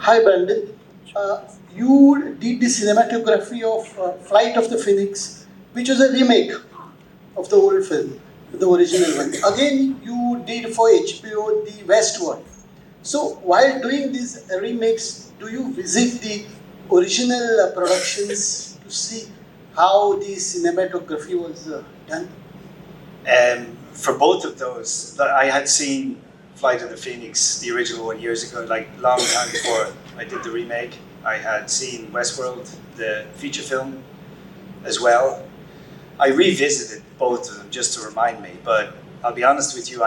Hi, Brandon. You did the cinematography of Flight of the Phoenix, which was a remake of the old film, the original one. Again, you did for HBO the Westworld. So, while doing these remakes, do you visit the original productions to see how the cinematography was done? For both of those, I had seen Flight of the Phoenix, the original one, years ago, like long time before I did the remake. I had seen Westworld, the feature film, as well. I revisited both of them just to remind me, but I'll be honest with you,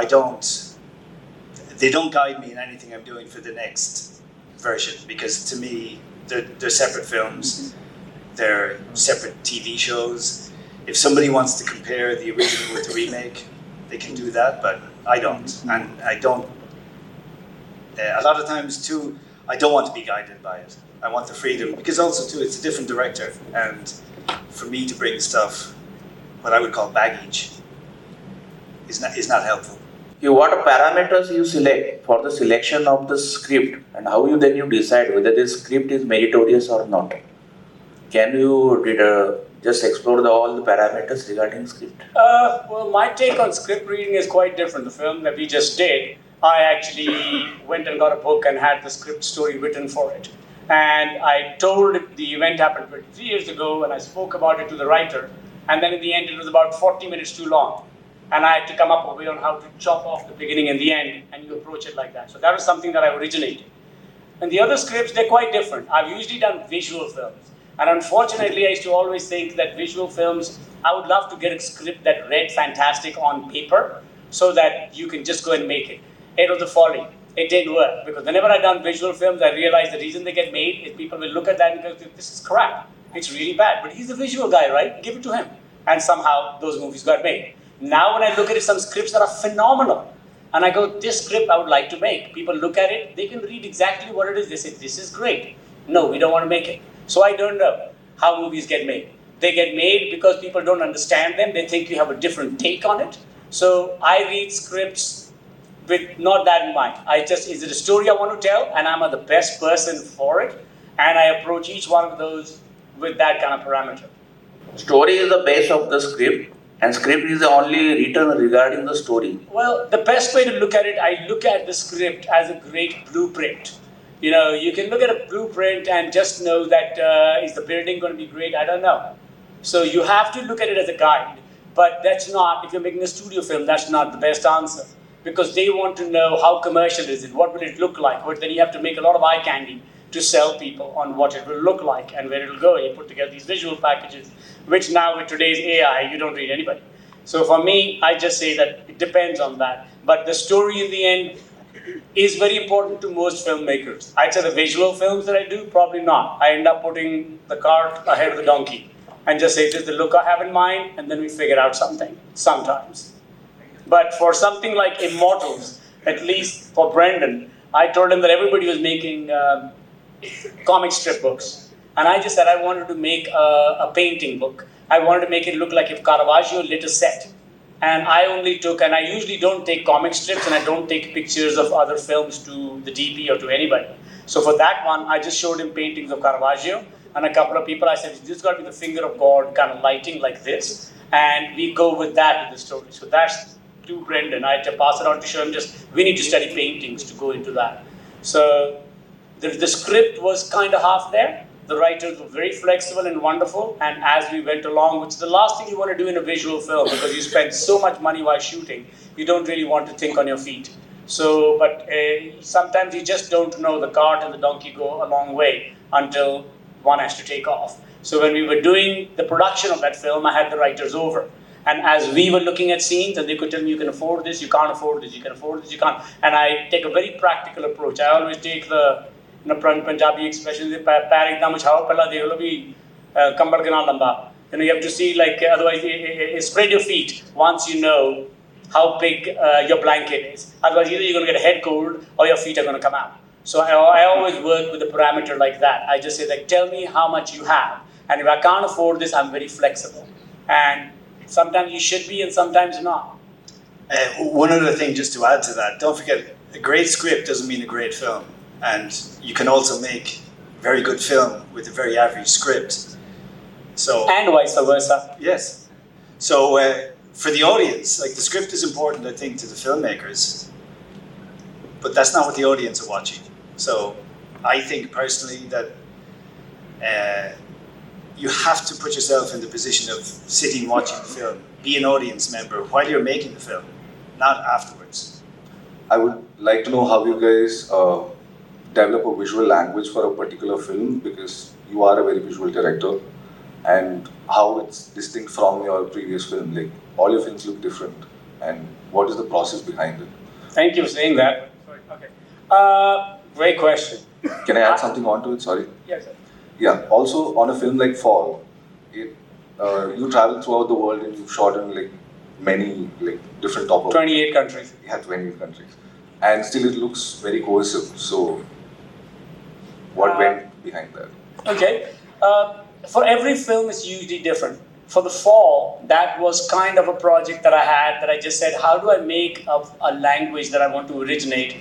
they don't guide me in anything I'm doing for the next version, because to me, they're separate films, they're separate TV shows. If somebody wants to compare the original with the remake, they can do that, but I don't. And I don't, a lot of times too, I don't want to be guided by it. I want the freedom, because also too, it's a different director, and for me to bring stuff, what I would call baggage, is not helpful. What parameters you select for the selection of the script, and how you decide whether this script is meritorious or not? Can you just explore all the parameters regarding script? Well, my take on script reading is quite different. The film that we just did, I actually went and got a book and had the script story written for it. And I told the event happened 23 years ago, and I spoke about it to the writer. And then in the end, it was about 40 minutes too long. And I had to come up with a way on how to chop off the beginning and the end, and you approach it like that. So that was something that I originated. And the other scripts, they're quite different. I've usually done visual films. And unfortunately, I used to always think that visual films, I would love to get a script that read fantastic on paper so that you can just go and make it. It was a folly. It didn't work. Because whenever I've done visual films, I realized the reason they get made is people will look at that and go, this is crap. It's really bad. But he's a visual guy, right? Give it to him. And somehow those movies got made. Now when I look at it, some scripts that are phenomenal. And I go, this script I would like to make. People look at it, they can read exactly what it is. They say, this is great. No, we don't want to make it. So I don't know how movies get made. They get made because people don't understand them. They think you have a different take on it. So I read scripts with not that in mind. Is it a story I want to tell? And I'm the best person for it. And I approach each one of those with that kind of parameter. Story is the base of the script, and script is only written regarding the story. Well, the best way to look at it, I look at the script as a great blueprint. You know, you can look at a blueprint and just know that is the building going to be great? I don't know. So you have to look at it as a guide. But that's not, if you're making a studio film, that's not the best answer. Because they want to know how commercial is it, what will it look like. But then you have to make a lot of eye candy to sell people on what it will look like and where it will go. You put together these visual packages, which now with today's AI, you don't read anybody. So for me, I just say that it depends on that. But the story in the end is very important to most filmmakers. I'd say the visual films that I do, probably not. I end up putting the cart ahead of the donkey and just say, this is the look I have in mind, and then we figure out something, sometimes. But for something like Immortals, at least for Brendan, I told him that everybody was making comic strip books. And I just said I wanted to make a painting book. I wanted to make it look like if Caravaggio lit a set. And I only took, and I usually don't take comic strips and I don't take pictures of other films to the DP or to anybody. So for that one, I just showed him paintings of Caravaggio and a couple of people. I said, this has got to be the finger of God kind of lighting like this. And we go with that in the story. So that's to Brendan. I had to pass it on to show him we need to study paintings to go into that. So the script was kind of half there. The writers were very flexible and wonderful, and as we went along, which is the last thing you want to do in a visual film, because you spend so much money while shooting, you don't really want to think on your feet. So, but sometimes you just don't know. The cart and the donkey go a long way until one has to take off. So when we were doing the production of that film, I had the writers over. And as we were looking at scenes, and they could tell me, you can afford this, you can't afford this, you can afford this, you can't. And I take a very practical approach. I always take the Punjabi expression, you have to see, like, otherwise, spread your feet once you know how big your blanket is. Otherwise, either you're going to get a head cold or your feet are going to come out. So I always work with a parameter like that. I just say, like, tell me how much you have. And if I can't afford this, I'm very flexible. And sometimes you should be and sometimes not. One other thing just to add to that, don't forget, a great script doesn't mean a great film. And you can also make very good film with a very average script. So And vice versa. yes. So for the audience, like the script is important, I think, to the filmmakers, but that's not what the audience are watching. So I think personally that you have to put yourself in the position of sitting watching the film, be an audience member while you're making the film, not afterwards. I would like to know how you guys develop a visual language for a particular film, because you are a very visual director, and how it's distinct from your previous film. Like, all your films look different, and what is the process behind it? Thank you for saying that. Okay. Great question. Can I add something onto it? Sorry. Yes, sir. Yeah. Also, on a film like Fall, you travel throughout the world and you've shot in like many like different top of 28 countries. 28 countries, and still it looks very cohesive. So, what went behind that? Okay. For every film, it's usually different. For The Fall, that was kind of a project that I had that I just said, how do I make a language that I want to originate,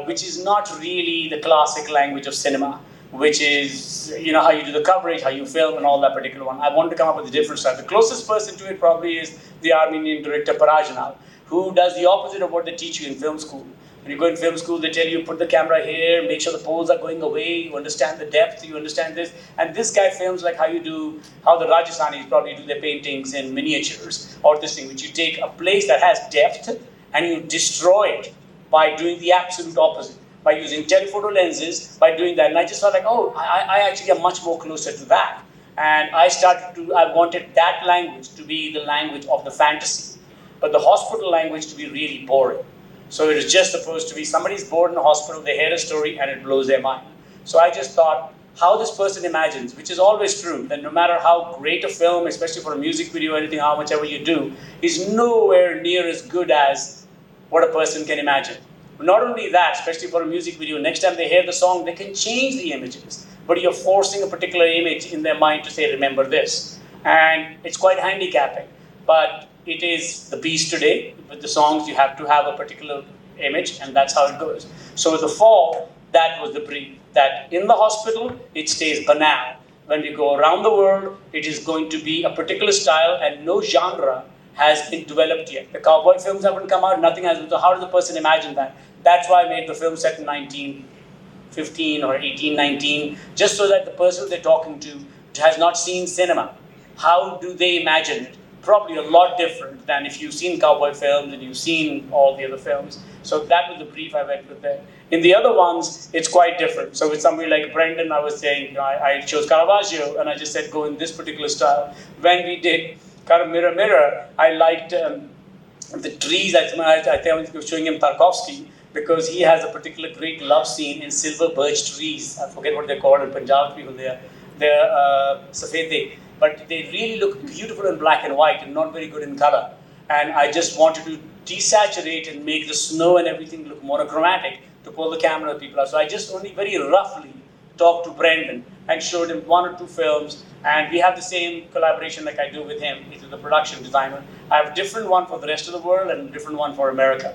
which is not really the classic language of cinema, which is, how you do the coverage, how you film, and all that particular one. I wanted to come up with a different style. The closest person to it probably is the Armenian director Parajanov, who does the opposite of what they teach you in film school. When you go in film school, they tell you, put the camera here, make sure the poles are going away, you understand the depth, you understand this. And this guy films like how the Rajasthanis probably do their paintings in miniatures, or this thing, which you take a place that has depth and you destroy it by doing the absolute opposite, by using telephoto lenses, by doing that. And I just thought like, I actually am much more closer to that. And I wanted that language to be the language of the fantasy, but the hospital language to be really boring. So it is just supposed to be somebody's bored in the hospital, they hear a story and it blows their mind. So I just thought how this person imagines, which is always true, that no matter how great a film, especially for a music video or anything, how much ever you do, is nowhere near as good as what a person can imagine. Not only that, especially for a music video, next time they hear the song, they can change the images. But you're forcing a particular image in their mind to say, remember this. And it's quite handicapping. But it is the beast today. With the songs, you have to have a particular image, and that's how it goes. So with The Fall, that was the brief. That in the hospital, it stays banal. When we go around the world, it is going to be a particular style, and no genre has been developed yet. The cowboy films haven't come out, nothing has been. So how does the person imagine that? That's why I made the film set in 1915 or 1819, just so that the person they're talking to has not seen cinema. How do they imagine it? Probably a lot different than if you've seen cowboy films and you've seen all the other films. So that was the brief I went with there. In the other ones, it's quite different. So with somebody like Brendan, I was saying, I chose Caravaggio, and I just said, go in this particular style. When we did kind of Mirror, Mirror, I liked the trees. I think I was showing him Tarkovsky, because he has a particular great love scene in silver birch trees. I forget what they're called in Punjab people there. They're safete. But they really look beautiful in black and white and not very good in color. And I just wanted to desaturate and make the snow and everything look monochromatic to pull the camera of people out. So I just only very roughly talked to Brendan and showed him one or two films. And we have the same collaboration like I do with him. He's the production designer. I have a different one for the rest of the world and a different one for America.